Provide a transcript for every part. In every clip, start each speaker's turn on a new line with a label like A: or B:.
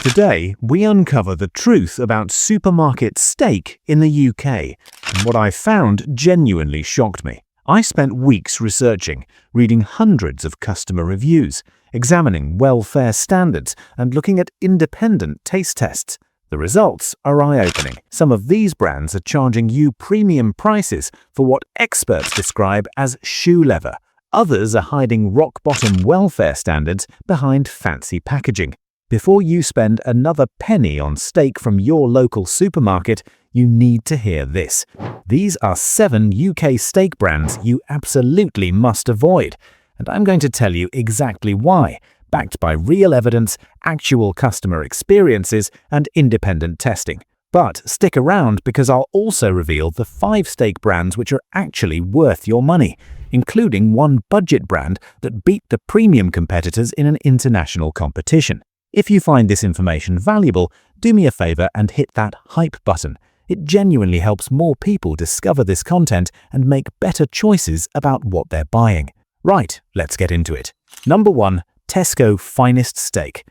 A: Today, we uncover the truth about supermarket steak in the UK, and what I found genuinely shocked me. I spent weeks researching, reading hundreds of customer reviews, examining welfare standards, and looking at independent taste tests. The results are eye-opening. Some of these brands are charging you premium prices for what experts describe as shoe leather. Others are hiding rock-bottom welfare standards behind fancy packaging. Before you spend another penny on steak from your local supermarket, you need to hear this. These are 7 UK steak brands you absolutely must avoid, and I'm going to tell you exactly why, backed by real evidence, actual customer experiences, and independent testing. But stick around because I'll also reveal the 5 steak brands which are actually worth your money, including one budget brand that beat the premium competitors in an international competition. If you find this information valuable, do me a favor and hit that hype button. It genuinely helps more people discover this content and make better choices about what they're buying. Right, let's get into it. Number 1. Tesco Finest Steak.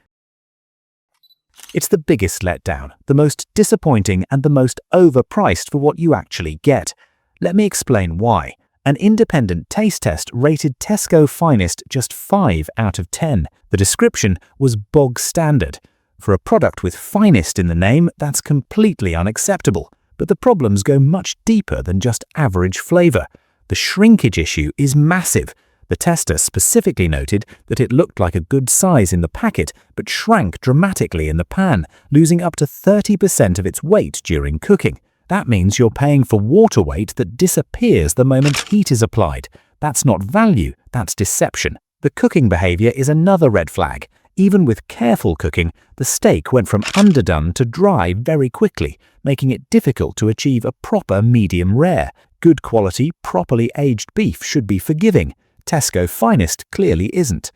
A: It's the biggest letdown, the most disappointing and the most overpriced for what you actually get. Let me explain why. An independent taste test rated Tesco Finest just 5 out of 10. The description was bog standard. For a product with finest in the name, that's completely unacceptable. But the problems go much deeper than just average flavor. The shrinkage issue is massive. The tester specifically noted that it looked like a good size in the packet, but shrank dramatically in the pan, losing up to 30% of its weight during cooking. That means you're paying for water weight that disappears the moment heat is applied. That's not value, that's deception. The cooking behavior is another red flag. Even with careful cooking, the steak went from underdone to dry very quickly, making it difficult to achieve a proper medium rare. Good quality, properly aged beef should be forgiving. Tesco Finest clearly isn't.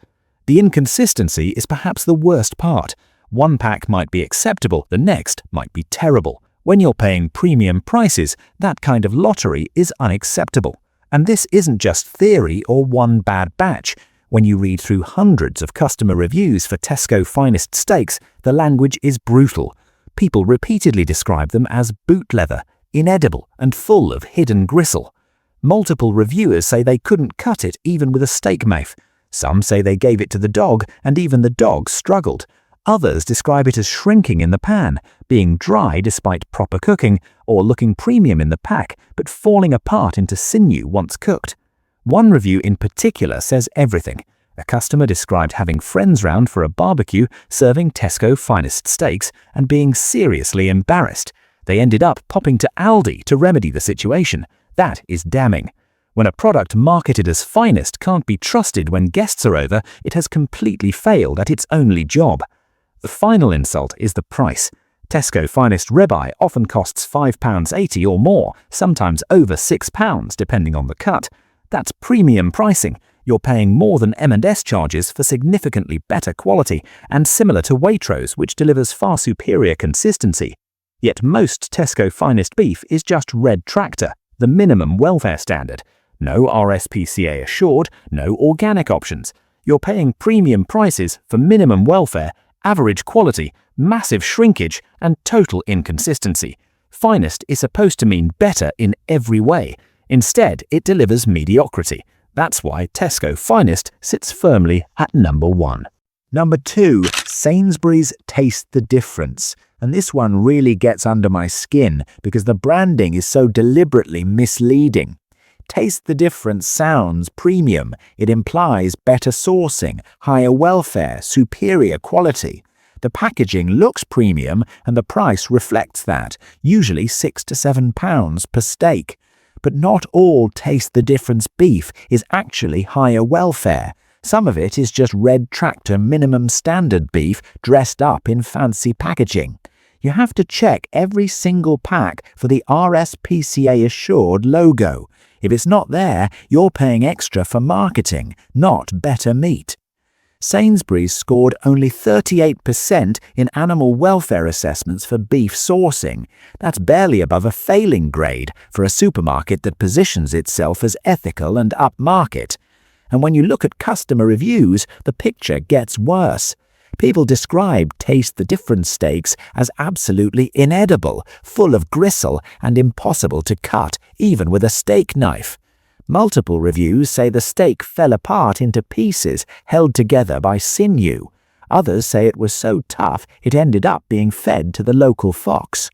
A: The inconsistency is perhaps the worst part. One pack might be acceptable, the next might be terrible. When you're paying premium prices, that kind of lottery is unacceptable. And this isn't just theory or one bad batch. When you read through hundreds of customer reviews for Tesco Finest steaks, the language is brutal. People repeatedly describe them as boot leather, inedible, and full of hidden gristle. Multiple reviewers say they couldn't cut it even with a steak knife. Some say they gave it to the dog, and even the dog struggled. Others describe it as shrinking in the pan, being dry despite proper cooking, or looking premium in the pack, but falling apart into sinew once cooked. One review in particular says everything. A customer described having friends round for a barbecue, serving Tesco Finest steaks, and being seriously embarrassed. They ended up popping to Aldi to remedy the situation. That is damning. When a product marketed as finest can't be trusted when guests are over, it has completely failed at its only job. The final insult is the price. Tesco Finest ribeye often costs £5.80 or more, sometimes over £6 depending on the cut. That's premium pricing. You're paying more than M&S charges for significantly better quality and similar to Waitrose, which delivers far superior consistency. Yet most Tesco Finest beef is just red tractor, the minimum welfare standard. No RSPCA assured, no organic options. You're paying premium prices for minimum welfare, average quality, massive shrinkage, and total inconsistency. Finest is supposed to mean better in every way. Instead, it delivers mediocrity. That's why Tesco Finest sits firmly at number 1. Number 2. Sainsbury's Taste the Difference. And this one really gets under my skin because the branding is so deliberately misleading. Taste the Difference sounds premium. It implies better sourcing, higher welfare, superior quality. The packaging looks premium and the price reflects that, usually £6 to £7 per steak. But not all Taste the Difference beef is actually higher welfare. Some of it is just red tractor minimum standard beef dressed up in fancy packaging. You have to check every single pack for the RSPCA assured logo. If it's not there, you're paying extra for marketing, not better meat. Sainsbury's scored only 38% in animal welfare assessments for beef sourcing. That's barely above a failing grade for a supermarket that positions itself as ethical and upmarket. And when you look at customer reviews, the picture gets worse.
B: People describe Taste the Difference steaks as absolutely inedible, full of gristle and impossible to cut, even with a steak knife. Multiple reviews say the steak fell apart into pieces held together by sinew. Others say it was so tough it ended up being fed to the local fox.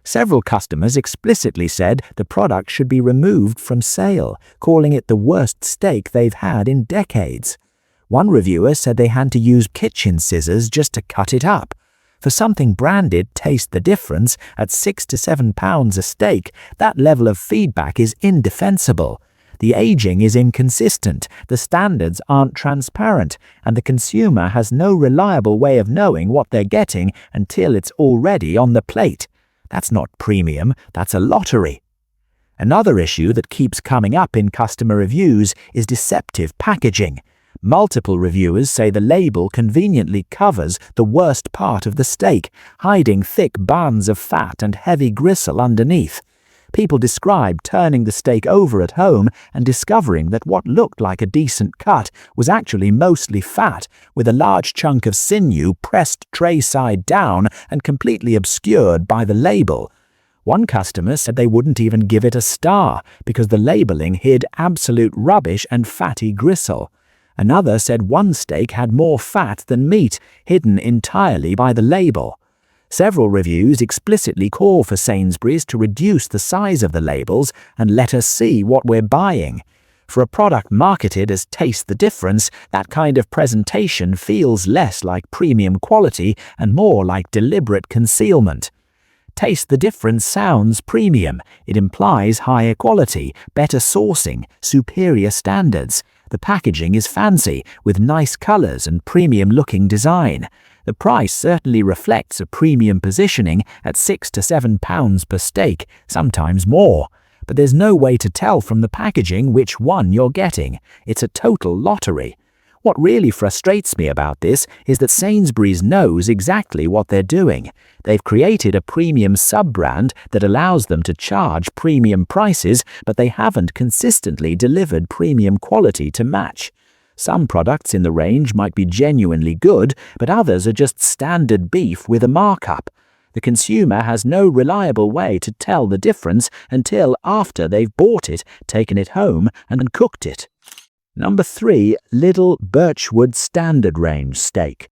B: Several customers explicitly said the product should be removed from sale, calling it the worst steak they've had in decades. One reviewer said they had to use kitchen scissors just to cut it up. For something branded Taste the Difference at £6 to £7 a steak, that level of feedback is indefensible. The aging is inconsistent, the standards aren't transparent, and the consumer has no reliable way of knowing what they're getting until it's already on the plate. That's not premium, that's a lottery. Another issue that keeps coming up in customer reviews is deceptive packaging. Multiple reviewers say the label conveniently covers the worst part of the steak, hiding thick bands of fat and heavy gristle underneath. People describe turning the steak over at home and discovering that what looked like a decent cut was actually mostly fat, with a large chunk of sinew pressed tray-side down and completely obscured by the label. One customer said they wouldn't even give it a star because the labeling hid absolute rubbish and fatty gristle. Another said one steak had more fat than meat, hidden entirely by the label. Several reviews explicitly call for Sainsbury's to reduce the size of the labels and let us see what we're buying. For a product marketed as Taste the Difference, that kind of presentation feels less like premium quality and more like deliberate concealment. Taste the Difference sounds premium. It implies higher quality, better sourcing, superior standards. The packaging is fancy, with nice colors and premium-looking design. The price certainly reflects a premium positioning at £6 to £7 per steak, sometimes more. But there's no way to tell from the packaging which one you're getting. It's a total lottery. What really frustrates me about this is that Sainsbury's knows exactly what they're doing. They've created a premium sub-brand that allows them to charge premium prices, but they haven't consistently delivered premium quality to match. Some products in the range might be genuinely good, but others are just standard beef with a markup. The consumer has no reliable way to tell the difference until after they've bought it, taken it home, and cooked it. Number 3. Lidl Birchwood Standard Range Steak.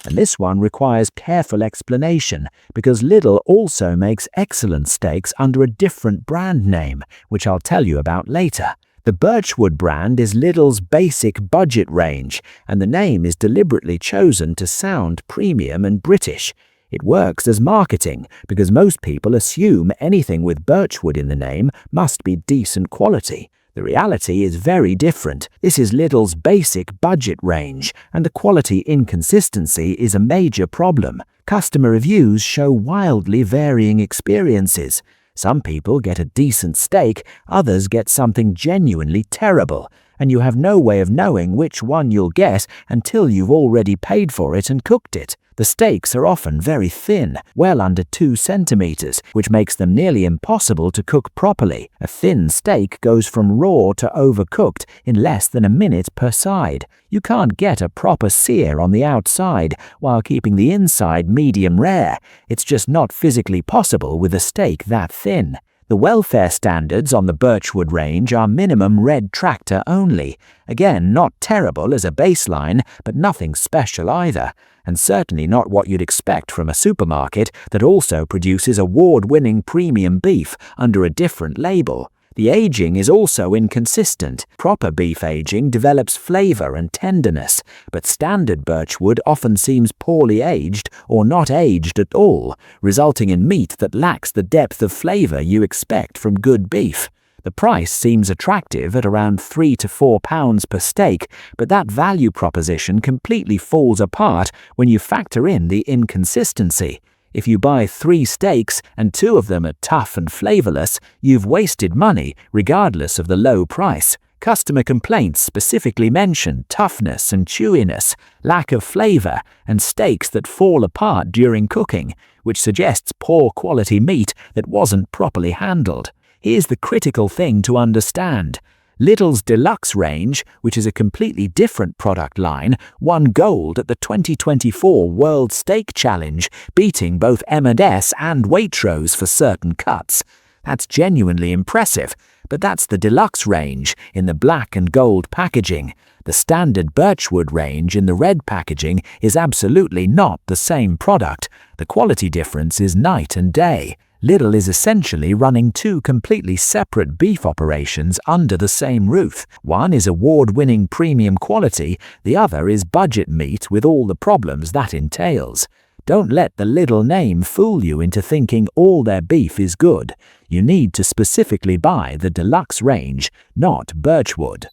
B: And this one requires careful explanation because Lidl also makes excellent steaks under a different brand name, which I'll tell you about later. The Birchwood brand is Lidl's basic budget range, and the name is deliberately chosen to sound premium and British. It works as marketing because most people assume anything with Birchwood in the name must be decent quality. The reality is very different. This is Lidl's basic budget range, and the quality inconsistency is a major problem. Customer reviews show wildly varying experiences. Some people get a decent steak, others get something genuinely terrible, and you have no way of knowing which one you'll get until you've already paid for it and cooked it. The steaks are often very thin, well under 2 centimeters, which makes them nearly impossible to cook properly. A thin steak goes from raw to overcooked in less than a minute per side. You can't get a proper sear on the outside while keeping the inside medium rare. It's just not physically possible with a steak that thin. The welfare standards on the Birchwood range are minimum red tractor only. Again, not terrible as a baseline, but nothing special either, and certainly not what you'd expect from a supermarket that also produces award-winning premium beef under a different label. The aging is also inconsistent. Proper beef aging develops flavor and tenderness, but standard Birchwood often seems poorly aged or not aged at all, resulting in meat that lacks the depth of flavor you expect from good beef. The price seems attractive at around £3 to £4 per steak, but that value proposition completely falls apart when you factor in the inconsistency. If you buy 3 steaks and 2 of them are tough and flavorless, you've wasted money regardless of the low price. Customer complaints specifically mention toughness and chewiness, lack of flavor, and steaks that fall apart during cooking, which suggests poor quality meat that wasn't properly handled. Here's the critical thing to understand. Lidl's Deluxe range, which is a completely different product line, won gold at the 2024 World Steak Challenge, beating both M&S and Waitrose for certain cuts. That's genuinely impressive, but that's the Deluxe range in the black and gold packaging. The standard birchwood range in the red packaging is absolutely not the same product. The quality difference is night and day. Lidl is essentially running two completely separate beef operations under the same roof. One is award-winning premium quality, the other is budget meat with all the problems that entails. Don't let the Lidl name fool you into thinking all their beef is good. You need to specifically buy the Deluxe range, not birchwood.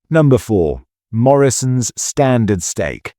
A: Number 4. Morrisons Standard Steak.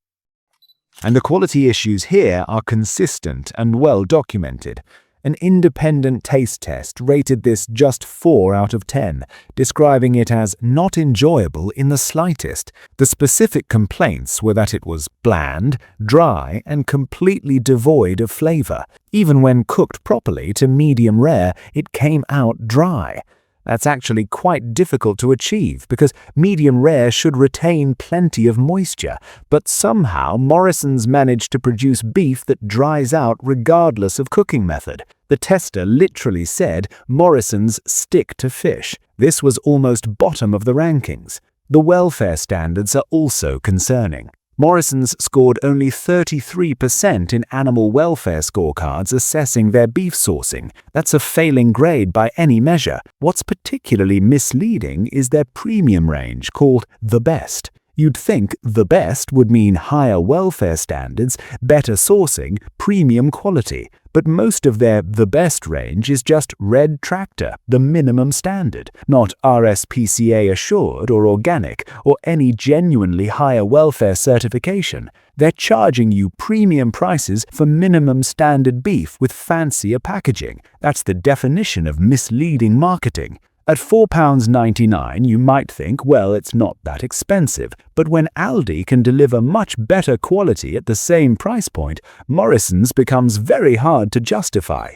A: And the quality issues here are consistent and well documented. An independent taste test rated this just 4 out of 10, describing it as not enjoyable in the slightest. The specific complaints were that it was bland, dry, and completely devoid of flavor. Even when cooked properly to medium rare, it came out dry. That's actually quite difficult to achieve because medium rare should retain plenty of moisture, but somehow Morrisons managed to produce beef that dries out regardless of cooking method. The tester literally said Morrisons stick to fish. This was almost bottom of the rankings. The welfare standards are also concerning. Morrisons scored only 33% in animal welfare scorecards assessing their beef sourcing. That's a failing grade by any measure. What's particularly misleading is their premium range, called the best. You'd think the best would mean higher welfare standards, better sourcing, premium quality. But most of their the best range is just red tractor, the minimum standard, not RSPCA assured or organic or any genuinely higher welfare certification. They're charging you premium prices for minimum standard beef with fancier packaging. That's the definition of misleading marketing. At £4.99 you might think, well, it's not that expensive, but when Aldi can deliver much better quality at the same price point, Morrisons becomes very hard to justify.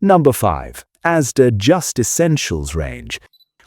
A: Number 5. Asda Just Essentials range,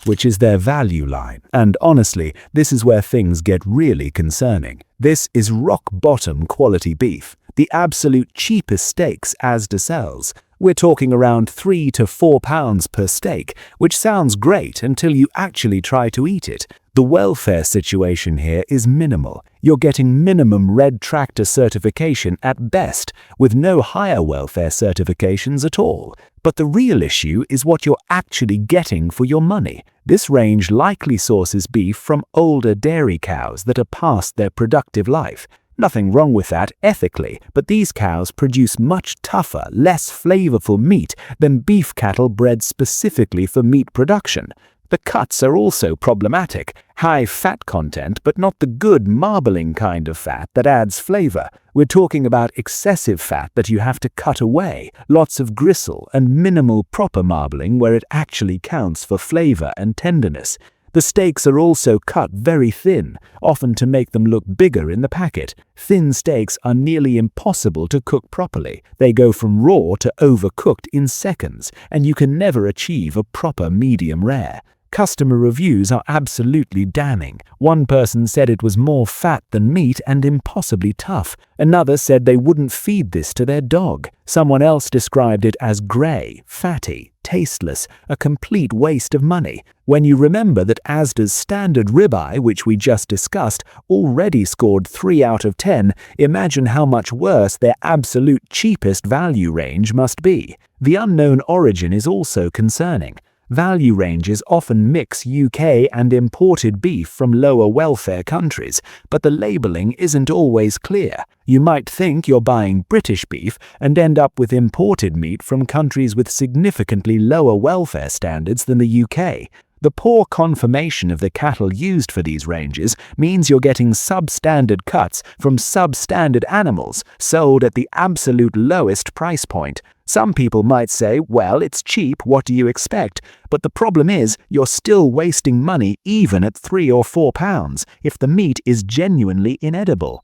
A: which is their value line. And honestly, this is where things get really concerning. This is rock-bottom quality beef, the absolute cheapest steaks Asda sells. We're talking around £3 to £4 per steak, which sounds great until you actually try to eat it. The welfare situation here is minimal. You're getting minimum red tractor certification at best, with no higher welfare certifications at all. But the real issue is what you're actually getting for your money. This range likely sources beef from older dairy cows that are past their productive life. Nothing wrong with that ethically, but these cows produce much tougher, less flavorful meat than beef cattle bred specifically for meat production. The cuts are also problematic. High fat content, but not the good marbling kind of fat that adds flavor. We're talking about excessive fat that you have to cut away, lots of gristle, and minimal proper marbling where it actually counts for flavor and tenderness. The steaks are also cut very thin, often to make them look bigger in the packet. Thin steaks are nearly impossible to cook properly. They go from raw to overcooked in seconds, and you can never achieve a proper medium rare. Customer reviews are absolutely damning. One person said it was more fat than meat and impossibly tough. Another said they wouldn't feed this to their dog. Someone else described it as grey, fatty, tasteless, a complete waste of money. When you remember that Asda's standard ribeye, which we just discussed, already scored 3 out of 10, imagine how much worse their absolute cheapest value range must be. The unknown origin is also concerning. Value ranges often mix UK and imported beef from lower welfare countries, but the labelling isn't always clear. You might think you're buying British beef and end up with imported meat from countries with significantly lower welfare standards than the UK. The poor conformation of the cattle used for these ranges means you're getting substandard cuts from substandard animals sold at the absolute lowest price point. Some people might say, well, it's cheap, what do you expect? But the problem is, you're still wasting money even at £3 or £4 if the meat is genuinely inedible.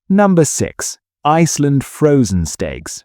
A: Number 6. Iceland frozen steaks.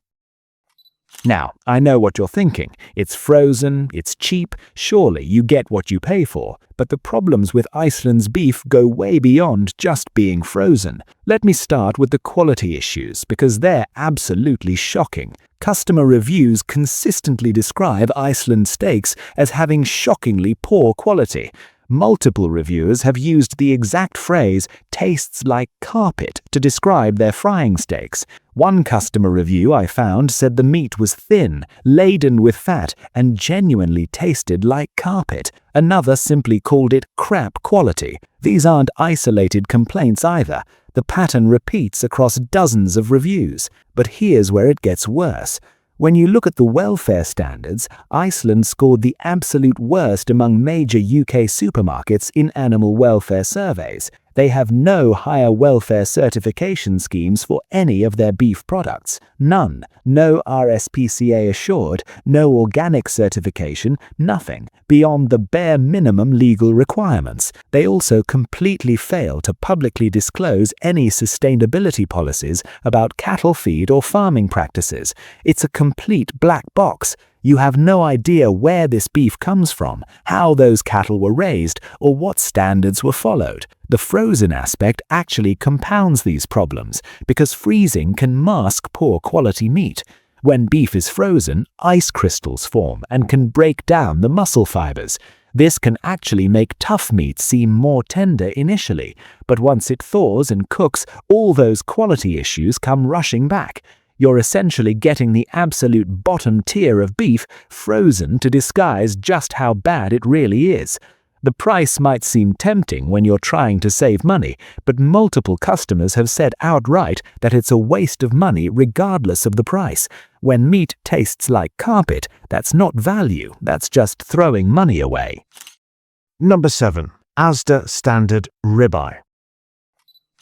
B: Now, I know what you're thinking. It's frozen, it's cheap, surely you get what you pay for. But the problems with Iceland's beef go way beyond just being frozen. Let me start with the quality issues, because they're absolutely shocking. Customer reviews consistently describe Iceland steaks as having shockingly poor quality. Multiple reviewers have used the exact phrase, "tastes like carpet," to describe their frying steaks. One customer review I found said the meat was thin, laden with fat, and genuinely tasted like carpet. Another simply called it crap quality. These aren't isolated complaints either. The pattern repeats across dozens of reviews. But here's where it gets worse. When you look at the welfare standards, Iceland scored the absolute worst among major UK supermarkets in animal welfare surveys. They have no higher welfare certification schemes for any of their beef products. None. No RSPCA assured, no organic certification, nothing, beyond the bare minimum legal requirements. They also completely fail to publicly disclose any sustainability policies about cattle feed or farming practices. It's a complete black box. You have no idea where this beef comes from, how those cattle were raised, or what standards were followed. The frozen aspect actually compounds these problems, because freezing can mask poor quality meat. When beef is frozen, ice crystals form and can break down the muscle fibers. This can actually make tough meat seem more tender initially, but once it thaws and cooks, all those quality issues come rushing back. You're essentially getting the absolute bottom tier of beef frozen to disguise just how bad it really is. The price might seem tempting when you're trying to save money, but multiple customers have said outright that it's a waste of money regardless of the price. When meat tastes like carpet, that's not value, that's just throwing money away.
A: Number 7. Asda Standard Ribeye.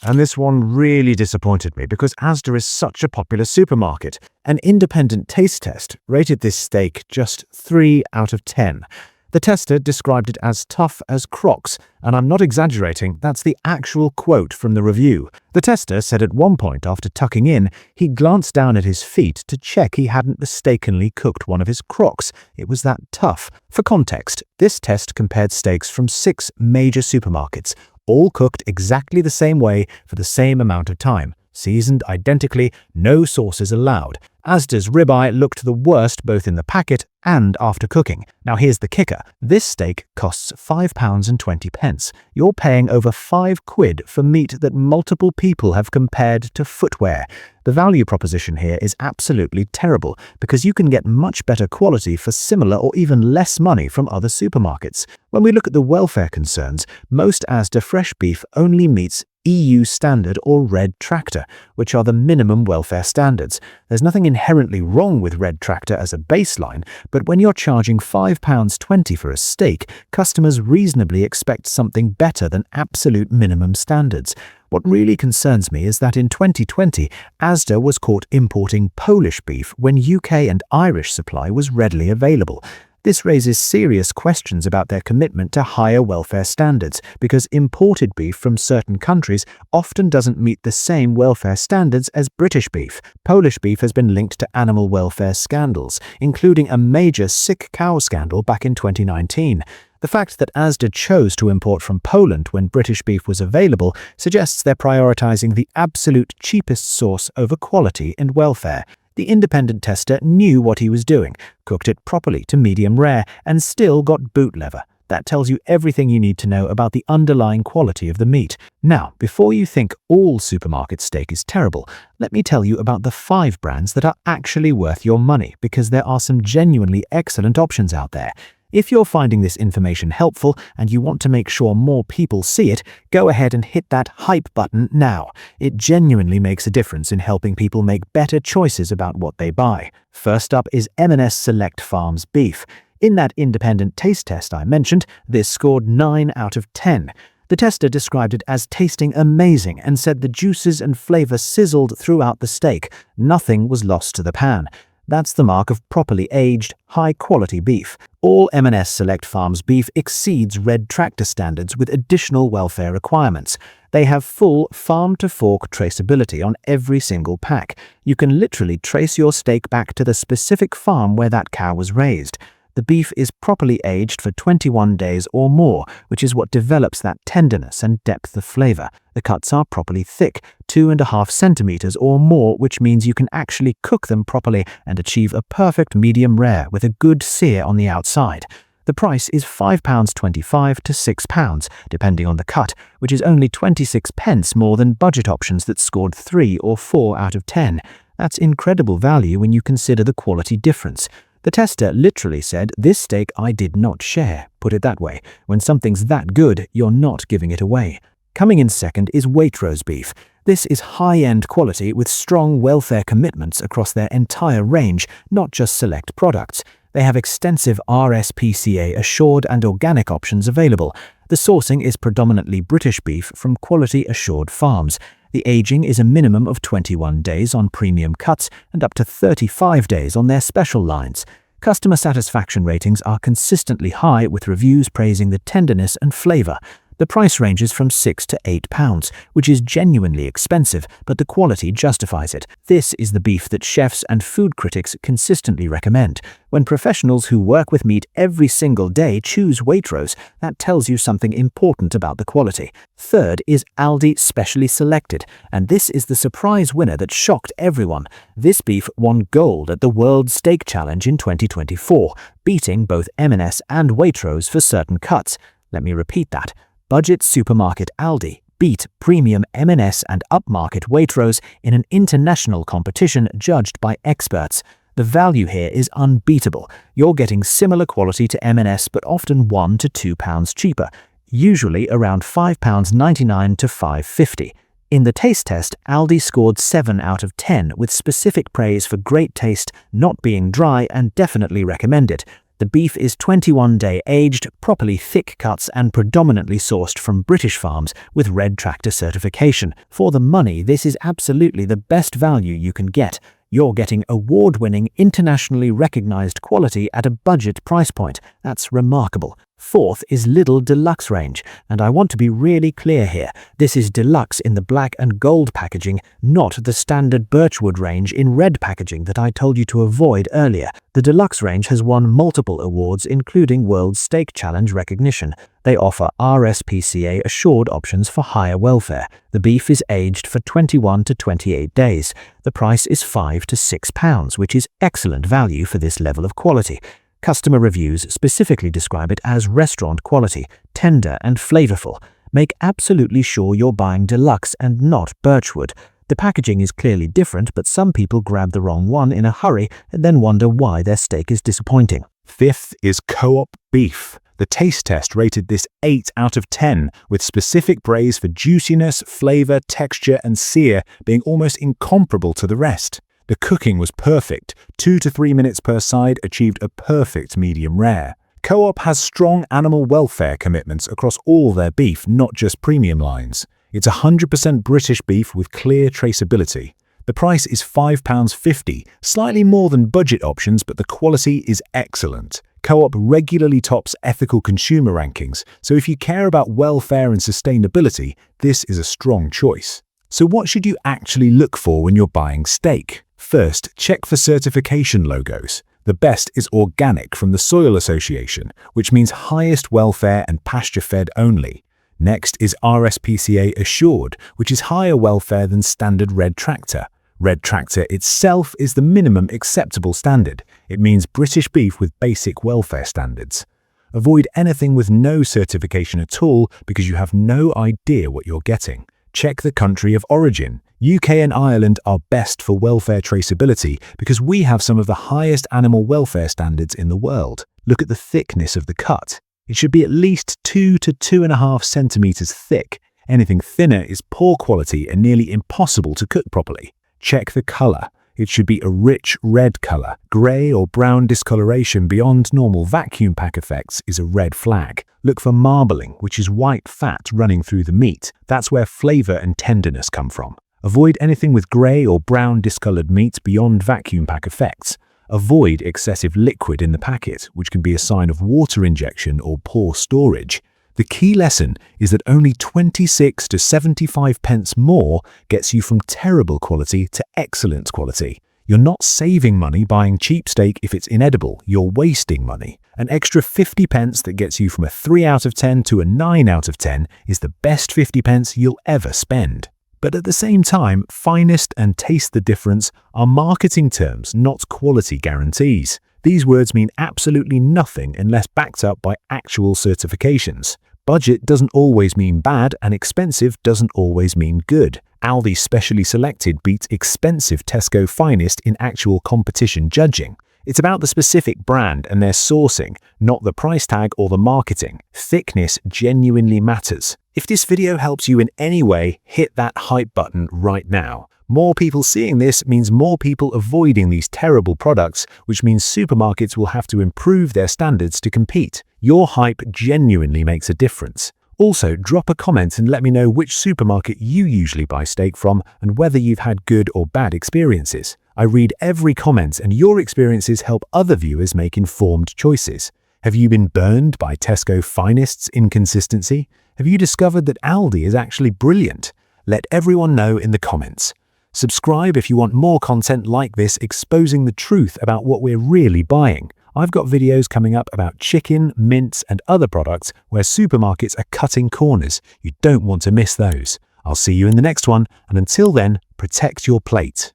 A: And this one really disappointed me because Asda is such a popular supermarket. An independent taste test rated this steak just 3 out of 10. The tester described it as tough as crocs, and I'm not exaggerating, that's the actual quote from the review. The tester said at one point after tucking in, he glanced down at his feet to check he hadn't mistakenly cooked one of his crocs. It was that tough. For context, this test compared steaks from 6 major supermarkets, all cooked exactly the same way for the same amount of time. Seasoned identically, no sauces allowed. Asda's ribeye looked the worst both in the packet and after cooking. Now here's the kicker. This steak costs £5.20. You're paying over £5 for meat that multiple people have compared to footwear. The value proposition here is absolutely terrible because you can get much better quality for similar or even less money from other supermarkets. When we look at the welfare concerns, most Asda fresh beef only meets EU standard or red tractor, which are the minimum welfare standards. There's nothing inherently wrong with red tractor as a baseline, but when you're charging £5.20 for a steak, customers reasonably expect something better than absolute minimum standards. What really concerns me is that in 2020, Asda was caught importing Polish beef when UK and Irish supply was readily available. This raises serious questions about their commitment to higher welfare standards, because imported beef from certain countries often doesn't meet the same welfare standards as British beef. Polish beef has been linked to animal welfare scandals, including a major sick cow scandal back in 2019. The fact that Asda chose to import from Poland when British beef was available suggests they're prioritizing the absolute cheapest source over quality and welfare. The independent tester knew what he was doing, cooked it properly to medium rare, and still got boot leather. That tells you everything you need to know about the underlying quality of the meat. Now, before you think all supermarket steak is terrible, let me tell you about the 5 brands that are actually worth your money, because there are some genuinely excellent options out there. If you're finding this information helpful and you want to make sure more people see it, go ahead and hit that hype button now. It genuinely makes a difference in helping people make better choices about what they buy. First up is M&S Select Farms beef. In that independent taste test I mentioned, this scored 9 out of 10. The tester described it as tasting amazing and said the juices and flavor sizzled throughout the steak. Nothing was lost to the pan. That's the mark of properly aged, high-quality beef. All M&S Select Farms beef exceeds red tractor standards with additional welfare requirements. They have full farm-to-fork traceability on every single pack. You can literally trace your steak back to the specific farm where that cow was raised. The beef is properly aged for 21 days or more, which is what develops that tenderness and depth of flavor. The cuts are properly thick, 2.5 centimeters or more, which means you can actually cook them properly and achieve a perfect medium rare with a good sear on the outside. The price is £5.25 to £6, depending on the cut, which is only 26 pence more than budget options that scored 3 or 4 out of 10. That's incredible value when you consider the quality difference. The tester literally said, "This steak I did not share." Put it that way. When something's that good, you're not giving it away. Coming in second is Waitrose beef. This is high-end quality with strong welfare commitments across their entire range, not just select products. They have extensive RSPCA assured and organic options available. The sourcing is predominantly British beef from quality assured farms. The aging is a minimum of 21 days on premium cuts and up to 35 days on their special lines. Customer satisfaction ratings are consistently high, with reviews praising the tenderness and flavor. The price ranges from £6 to £8, which is genuinely expensive, but the quality justifies it. This is the beef that chefs and food critics consistently recommend. When professionals who work with meat every single day choose Waitrose, that tells you something important about the quality. Third is Aldi Specially Selected, and this is the surprise winner that shocked everyone. This beef won gold at the World Steak Challenge in 2024, beating both M&S and Waitrose for certain cuts. Let me repeat that. Budget supermarket Aldi beat premium M&S and upmarket Waitrose in an international competition judged by experts. The value here is unbeatable. You're getting similar quality to M&S, but often £1 to £2 cheaper, usually around £5.99 to £5.50. In the taste test, Aldi scored 7 out of 10 with specific praise for great taste, not being dry, and definitely recommended. The beef is 21-day aged, properly thick cuts, and predominantly sourced from British farms with Red Tractor certification. For the money, this is absolutely the best value you can get. You're getting award-winning, internationally recognized quality at a budget price point. That's remarkable. Fourth is Lidl Deluxe range, and I want to be really clear here. This is deluxe in the black and gold packaging, not the standard birchwood range in red packaging that I told you to avoid earlier. The deluxe range has won multiple awards, including World Steak Challenge recognition. They offer RSPCA assured options for higher welfare. The beef is aged for 21 to 28 days. The price is £5 to £6, which is excellent value for this level of quality. Customer reviews specifically describe it as restaurant quality, tender and flavorful. Make absolutely sure you're buying deluxe and not birchwood. The packaging is clearly different, but some people grab the wrong one in a hurry and then wonder why their steak is disappointing.
C: Fifth is Co-op beef. The taste test rated this 8 out of 10, with specific praise for juiciness, flavor, texture, and sear being almost incomparable to the rest. The cooking was perfect. 2 to 3 minutes per side achieved a perfect medium rare. Co-op has strong animal welfare commitments across all their beef, not just premium lines. It's 100% British beef with clear traceability. The price is £5.50, slightly more than budget options, but the quality is excellent. Co-op regularly tops ethical consumer rankings, so if you care about welfare and sustainability, this is a strong choice. So what should you actually look for when you're buying steak? First, check for certification logos. The best is organic from the Soil Association, which means highest welfare and pasture-fed only. Next is RSPCA assured, which is higher welfare than standard Red Tractor. Red Tractor itself is the minimum acceptable standard. It means British beef with basic welfare standards. Avoid anything with no certification at all because you have no idea what you're getting. Check the country of origin. UK and Ireland are best for welfare traceability because we have some of the highest animal welfare standards in the world. Look at the thickness of the cut. It should be at least 2 to 2.5 centimeters thick. Anything thinner is poor quality and nearly impossible to cook properly. Check the color. It should be a rich red color. Gray or brown discoloration beyond normal vacuum pack effects is a red flag. Look for marbling, which is white fat running through the meat. That's where flavor and tenderness come from. Avoid anything with gray or brown discolored meat beyond vacuum pack effects. Avoid excessive liquid in the packet, which can be a sign of water injection or poor storage. The key lesson is that only 26 to 75 pence more gets you from terrible quality to excellent quality. You're not saving money buying cheap steak if it's inedible, you're wasting money. An extra 50 pence that gets you from a 3 out of 10 to a 9 out of 10 is the best 50 pence you'll ever spend. But at the same time, finest and taste the difference are marketing terms, not quality guarantees. These words mean absolutely nothing unless backed up by actual certifications. Budget doesn't always mean bad, and expensive doesn't always mean good. Aldi Specially Selected beats expensive Tesco Finest in actual competition judging. It's about the specific brand and their sourcing, not the price tag or the marketing. Thickness genuinely matters. If this video helps you in any way, hit that hype button right now. More people seeing this means more people avoiding these terrible products, which means supermarkets will have to improve their standards to compete. Your hype genuinely makes a difference. Also, drop a comment and let me know which supermarket you usually buy steak from and whether you've had good or bad experiences. I read every comment, and your experiences help other viewers make informed choices. Have you been burned by Tesco Finest's inconsistency? Have you discovered that Aldi is actually brilliant? Let everyone know in the comments. Subscribe if you want more content like this exposing the truth about what we're really buying. I've got videos coming up about chicken, mince, and other products where supermarkets are cutting corners. You don't want to miss those. I'll see you in the next one, and until then, protect your plate.